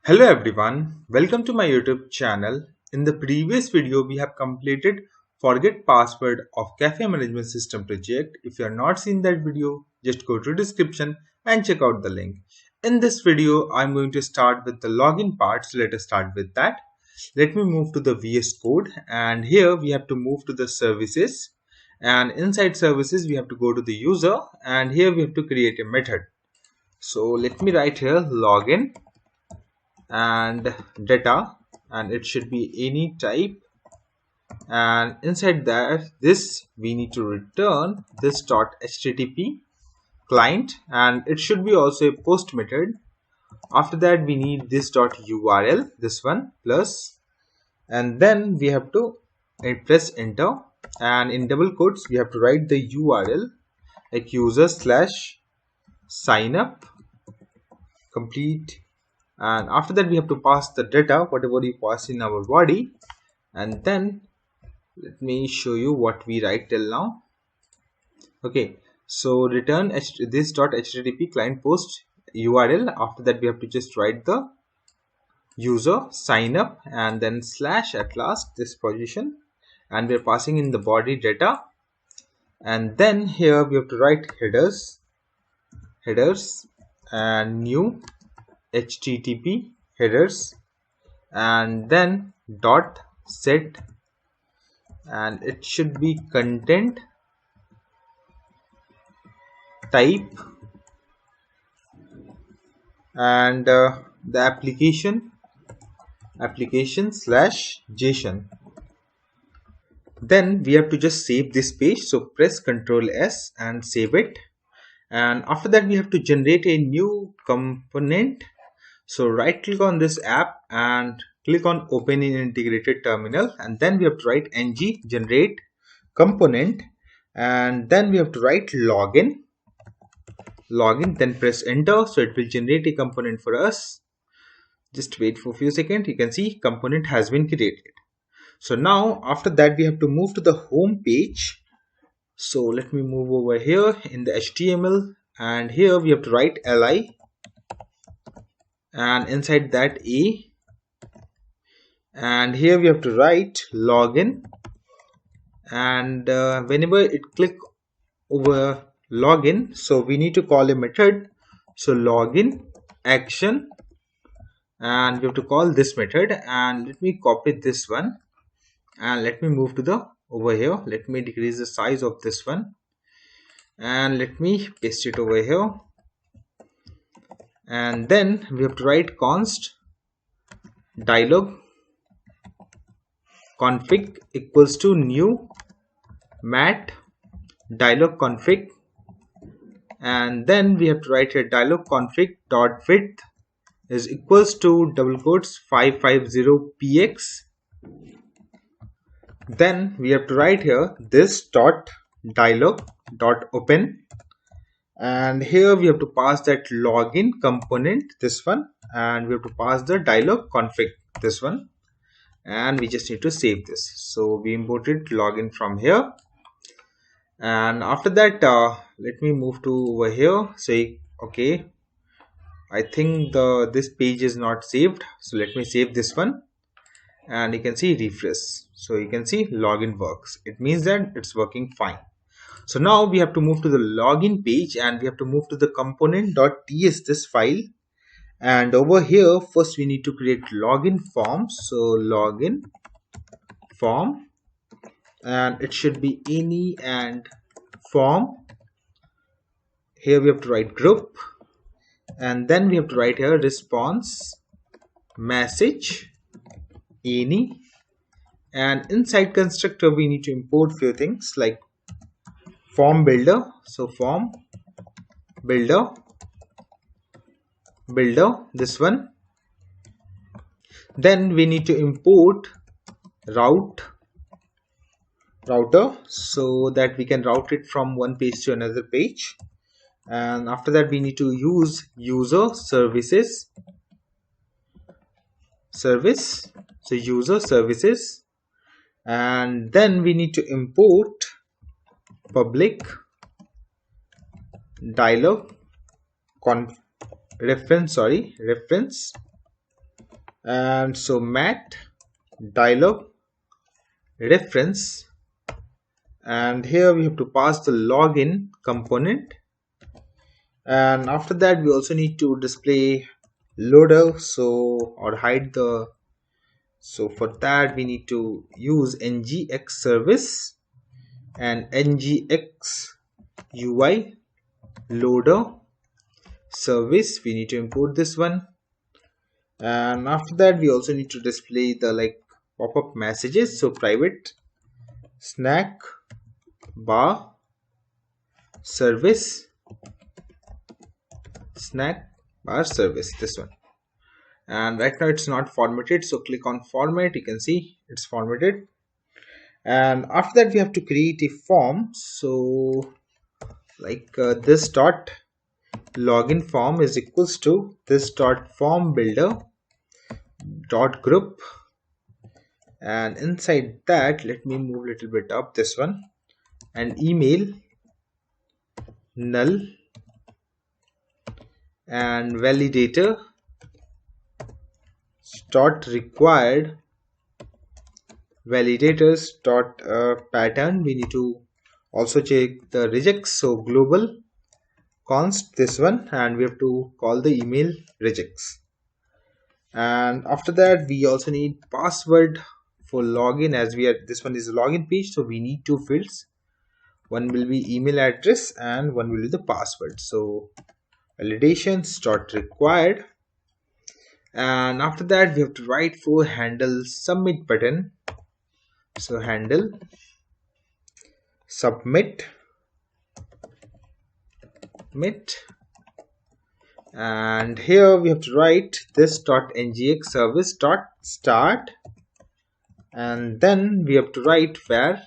Hello everyone, welcome to my YouTube channel. In the previous video, we have completed Forget Password of Cafe Management System project. If you have not seen that video, just go to description and check out the link. In this video, I'm going to start with the login part. So let us start with that. Let me move to the VS Code, and here we have to move to the services, and inside services we have to go to the user, and here we have to create a method. So let me write here login and data, and it should be any type, and inside that this we need to return this .http client, and it should be also a post method. After that we need this .url, this one plus, and then we have to press enter, and in double quotes we have to write the URL like user/signup complete, and after that we have to pass the data whatever we pass in our body, and then let me show you what we write till now. Okay, so return this .http client post URL. After that we have to just write the user sign up and then slash at last this position, and we're passing in the body data, and then here we have to write headers and new HTTP headers, and then dot set, and it should be content type, and the application/JSON. Then we have to just save this page, so press Ctrl S and save it, and after that we have to generate a new component. So right click on this app and click on open in integrated terminal, and then we have to write ng generate component, and then we have to write login, then press enter, so it will generate a component for us. Just wait for a few seconds. You can see component has been created. So now after that we have to move to the home page. So let me move over here in the HTML, and here we have to write li, and inside that a, and here we have to write login, and whenever it click over login, so we need to call a method, so login action, and we have to call this method, and let me copy this one and let me move to the over here. Let me decrease the size of this one and let me paste it over here, and then we have to write const dialog config equals to new mat dialog config, and then we have to write a dialog config dot width is equals to double quotes 550px. Then we have to write here this dot dialog dot open, and here we have to pass that login component, this one, and we have to pass the dialog config, this one, and we just need to save this. So we imported login from here, and after that let me move to over here. Say okay, I think this page is not saved, so let me save this one, and you can see refresh, so you can see login works. It means that it's working fine. So now we have to move to the login page, and we have to move to the component.ts, this file, and over here first we need to create login form. So login form, and it should be any and form. Here we have to write group, and then we have to write here response message any, and inside constructor we need to import few things like form builder. So form builder, this one. Then we need to import router, so that we can route it from one page to another page, and after that we need to use user services, so user services, and then we need to import public dialog reference And so mat dialog reference, and here we have to pass the login component, and after that we also need to display loader, so or hide the, so for that we need to use ngx service and ngx ui loader service. We need to import this one, and after that we also need to display the pop-up messages, so private snack bar service, snack bar service, this one. And right now it's not formatted, so click on format, you can see it's formatted. And after that we have to create a form, so this dot login form is equals to this dot form builder dot group, and inside that let me move a little bit up this one, and email null and validator dot required validators dot pattern. We need to also check the regex, so global const this one, and we have to call the email regex. And after that we also need password for login, as we are, this one is a login page, so we need two fields. One will be email address and one will be the password. So validations dot required, and after that we have to write for handle submit button, so handle submit, and here we have to write this dot ngx service dot start, and then we have to write where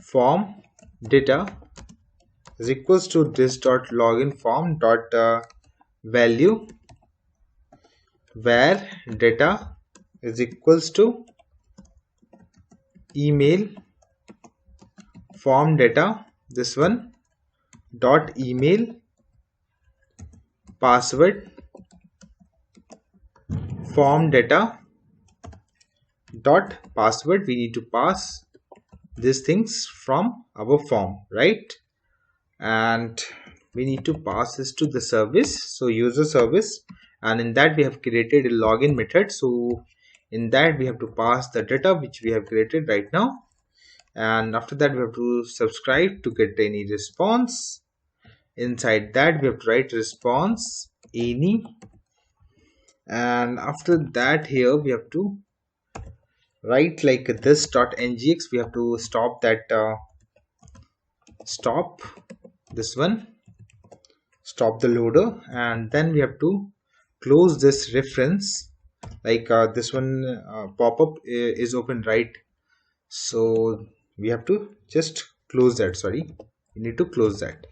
form data is equals to this dot login form dot value, where data is equals to email form data, this one dot email password form data dot password. We need to pass these things from our form, right? And we need to pass this to the service, so user service, and in that we have created a login method, so in that we have to pass the data which we have created right now. And after that we have to subscribe to get any response. Inside that we have to write response any, and after that here we have to write like this dot ngx, we have to stop that stop this one, stop the loader, and then we have to close this reference, this one pop-up is open, right? So we have to just close that, sorry, we need to close that.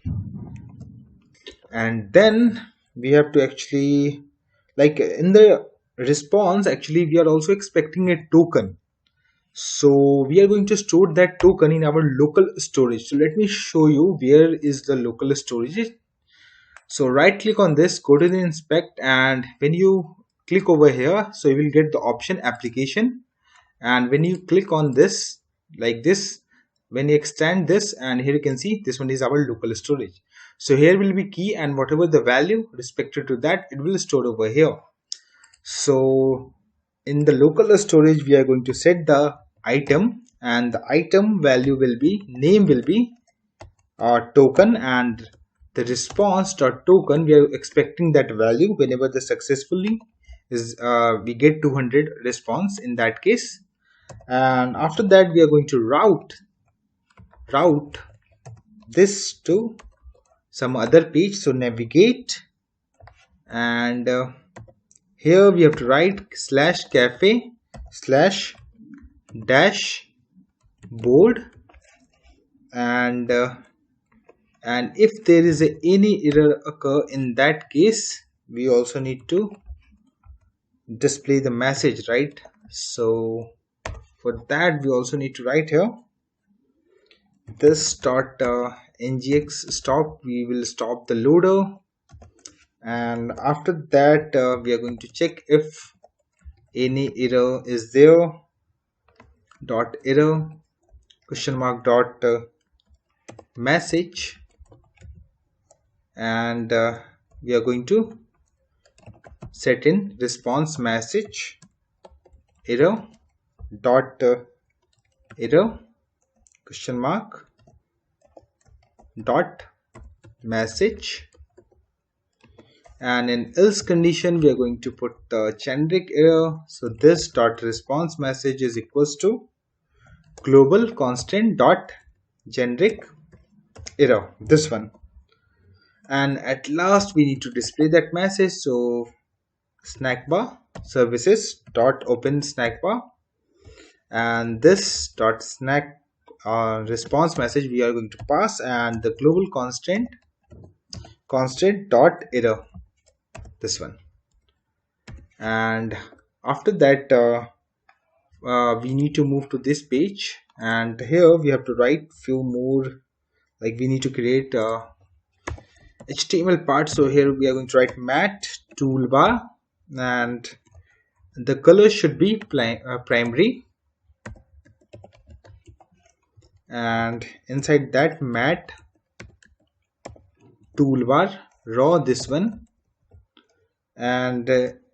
And then we have to actually, in the response, actually we are also expecting a token, so we are going to store that token in our local storage. So let me show you where is the local storage. So right click on this, go to the inspect, and when you click over here, so you will get the option application, and when you click on this like this, when you extend this, and here you can see this one is our local storage. So here will be key, and whatever the value respected to that, it will store over here. So in the local storage we are going to set the item, and the item value will be, name will be token, and the response dot token, we are expecting that value whenever the successfully is we get 200 response in that case. And after that we are going to route this to some other page, so navigate, and here we have to write slash cafe slash dash board, and if there is any error occur in that case, we also need to display the message, right? So for that we also need to write here this dot ngx stop, we will stop the loader, And after that we are going to check if any error is there. Dot error question mark dot message, and we are going to set in response message error dot error question mark dot message, and in else condition we are going to put generic error. So this dot response message is equals to global constant dot generic error, this one. And at last we need to display that message. So snack bar services dot open snack bar, and this dot snack response message we are going to pass, and the global constant dot error, this one. And after that we need to move to this page, and here we have to write few more, like we need to create HTML part. So here we are going to write mat toolbar, and the color should be primary, and inside that mat toolbar raw, this one. And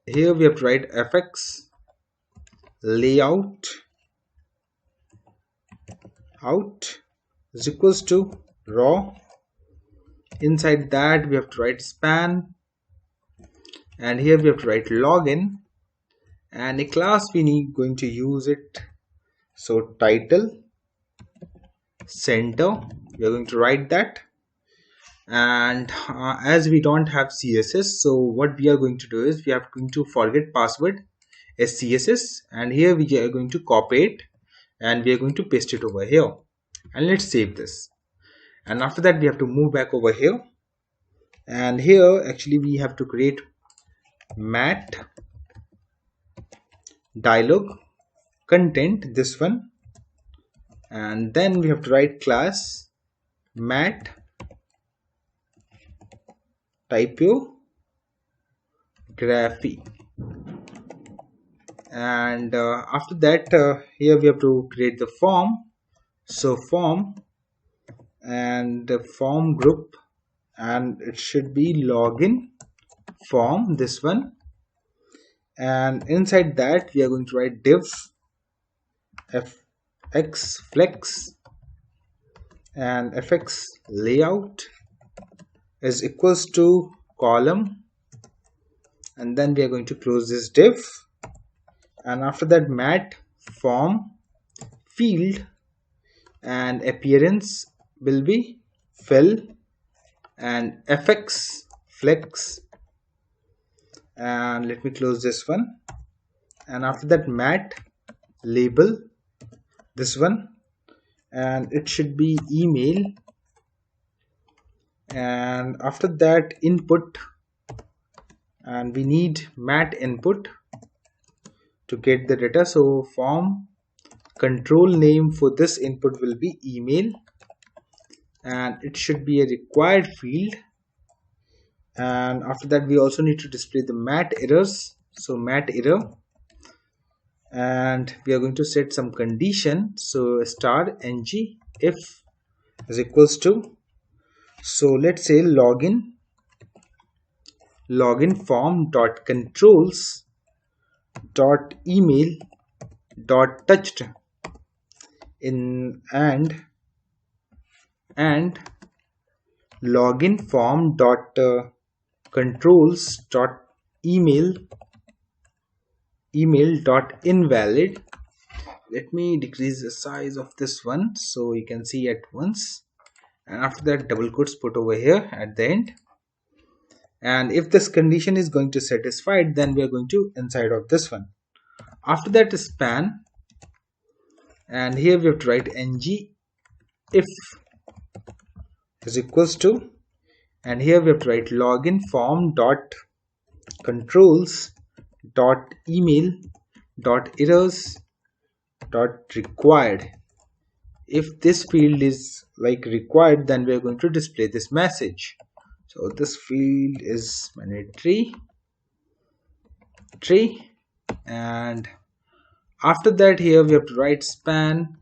here we have to write fx layout out is equals to raw. Inside that we have to write span, and here we have to write login, and a class we need going to use it. So title center, we are going to write that. And as we don't have CSS, so what we are going to do is we are going to forget password as CSS, and here we are going to copy it and we are going to paste it over here, and let's save this. And after that we have to move back over here, and here actually we have to create mat dialog content, this one. And then we have to write class mat typography, and after that here we have to create the form. So form, and the form group, and it should be login form, this one. And inside that we are going to write div fx flex, and fx layout is equals to column, and then we are going to close this div. And after that mat form field, and appearance will be fill, and fx flex, and let me close this one. And after that mat label, this one, and it should be email. And after that input, and we need mat input to get the data. So form control name for this input will be email, and it should be a required field. And after that we also need to display the mat errors. So mat error, and we are going to set some condition. So star ng if is equals to, so let's say login form dot controls dot email dot touched in, and login form dot controls dot email dot invalid. Let me decrease the size of this one so you can see at once. And after that double quotes put over here at the end, and if this condition is going to satisfied, then we are going to inside of this one. After that span, and here we have to write ng if is equals to, and here we have to write login form dot controls dot email dot errors dot required. If this field is like required, then we are going to display this message. So this field is mandatory tree, and after that here we have to write span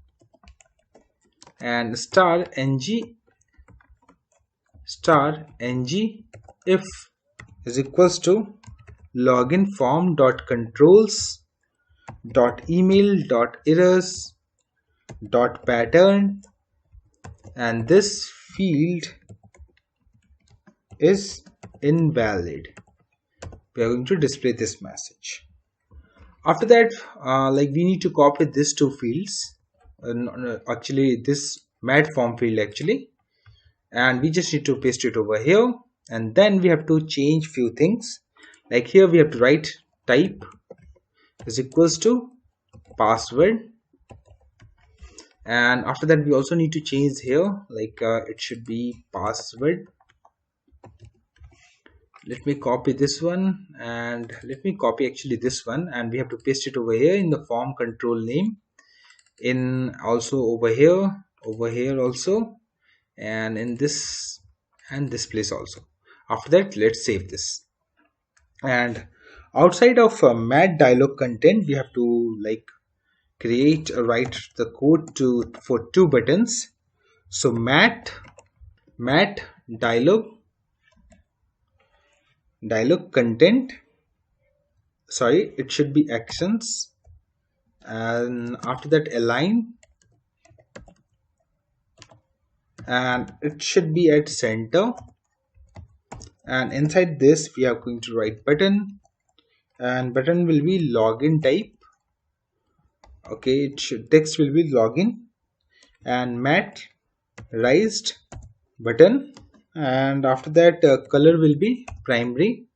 and star ng if is equals to login form dot controls dot email dot errors dot pattern, and this field is invalid. We are going to display this message. After that, like we need to copy these two fields, actually this mat form field actually, and we just need to paste it over here, and then we have to change few things. Like here we have to write type is equals to password, and after that we also need to change here, like it should be password. Let me copy this one, and let me copy actually this one, and we have to paste it over here in the form control name, in also over here also, and in this and this place also. After that, let's save this. And outside of mat dialog content, we have to like write the code for two buttons. So mat dialog content, sorry, it should be actions, and after that align, and it should be at center, and inside this we are going to write button, and button will be login type. Okay, text will be login, and mat raised button, and after that color will be primary,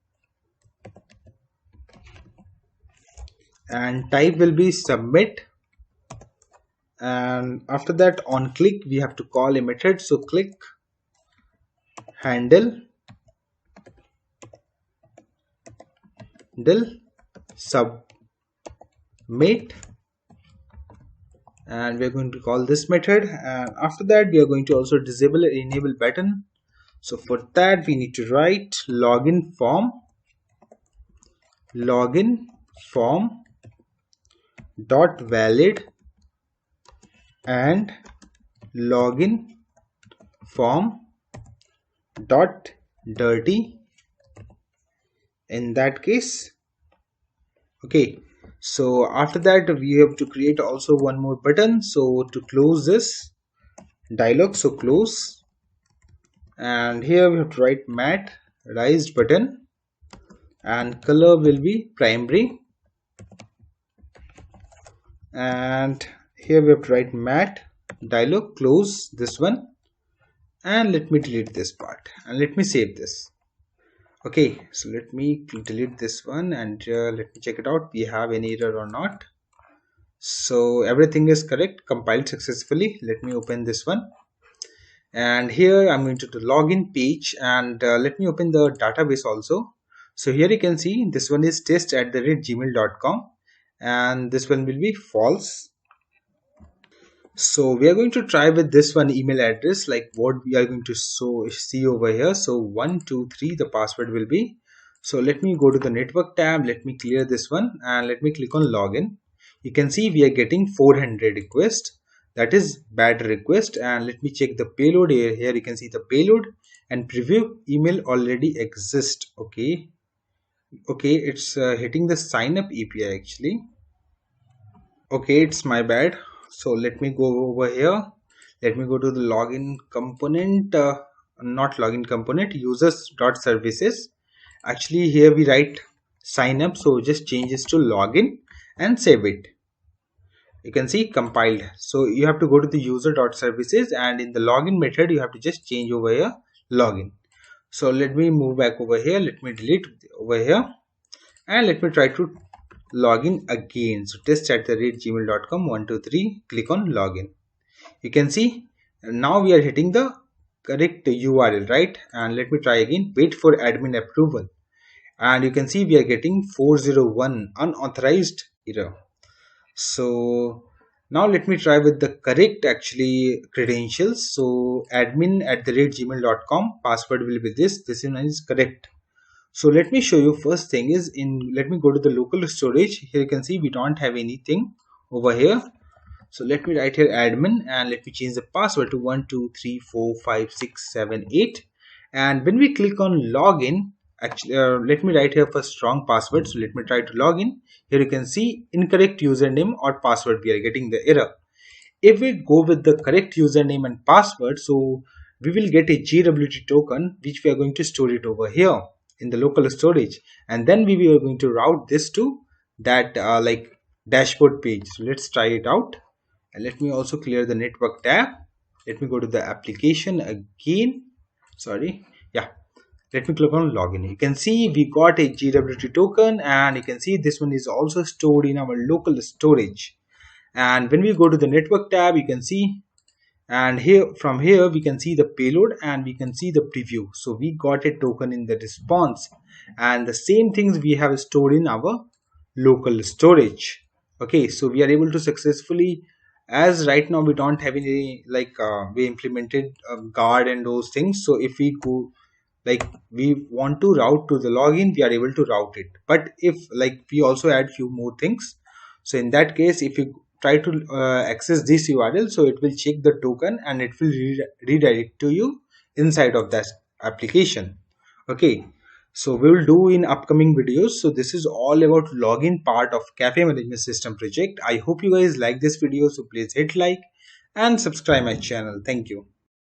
and type will be submit, and after that on click we have to call a method. So click handle submit, and we're going to call this method, and after that we are going to also disable and enable button. So for that we need to write login form dot valid and login form dot dirty in that case. Okay, so after that we have to create also one more button. So to close this dialog, so close, and here we have to write mat raised button, and color will be primary, and here we have to write mat dialog, close this one, and let me delete this part, and let me save this. Okay, so let me delete this one, and let me check it out, we have any error or not. So everything is correct, compiled successfully. Let me open this one, and here I'm going to the login page, and let me open the database also. So here you can see this one is test@gmail.com, and this one will be false. So we are going to try with this one email address, like what we are going to see over here. So 123 the password will be. So let me go to the network tab, let me clear this one, and let me click on login. You can see we are getting 400 requests, that is bad request. And let me check the payload. Here you can see the payload and preview email already exists. Okay, it's hitting the sign up API actually. Okay, it's my bad. So let me go over here, let me go to the login component, not login component, users.services. Actually here we write sign up, so just change this to login and save it. You can see compiled. So you have to go to the user.services, and in the login method you have to just change over here login. So let me move back over here, let me delete over here, and let me try to login again. So test@gmail.com 123, click on login. You can see now we are hitting the correct URL, right? And let me try again, wait for admin approval, and you can see we are getting 401 unauthorized error. So Now let me try with the correct actually credentials. So admin@gmail.com, password will be this. This is correct. So let me show you. First thing is, let me go to the local storage. Here you can see we don't have anything over here. So let me write here admin and let me change the password to 1234567 8. And when we click on login, actually let me write here for strong password. So let me try to log in. Here you can see incorrect username or password. We are getting the error. If we go with the correct username and password, so we will get a JWT token which we are going to store it over here in the local storage, and then we are going to route this to that like dashboard page. So let's try it out, and let me also clear the network tab. Let me go to the application again. Sorry, yeah, let me click on login. You can see we got a JWT token, and you can see this one is also stored in our local storage. And when we go to the network tab, you can see, and here from here we can see the payload and we can see the preview. So we got a token in the response, and the same things we have stored in our local storage. Okay, so we are able to successfully, as right now we don't have any like we implemented guard and those things. So if we go like we want to route to the login, we are able to route it. But if like we also add few more things, so in that case, if you try to access this URL, so it will check the token and it will redirect to you inside of that application. Okay, so we will do in upcoming videos. So this is all about login part of cafe management system project. I hope you guys like this video, so please hit like and subscribe my channel. Thank you.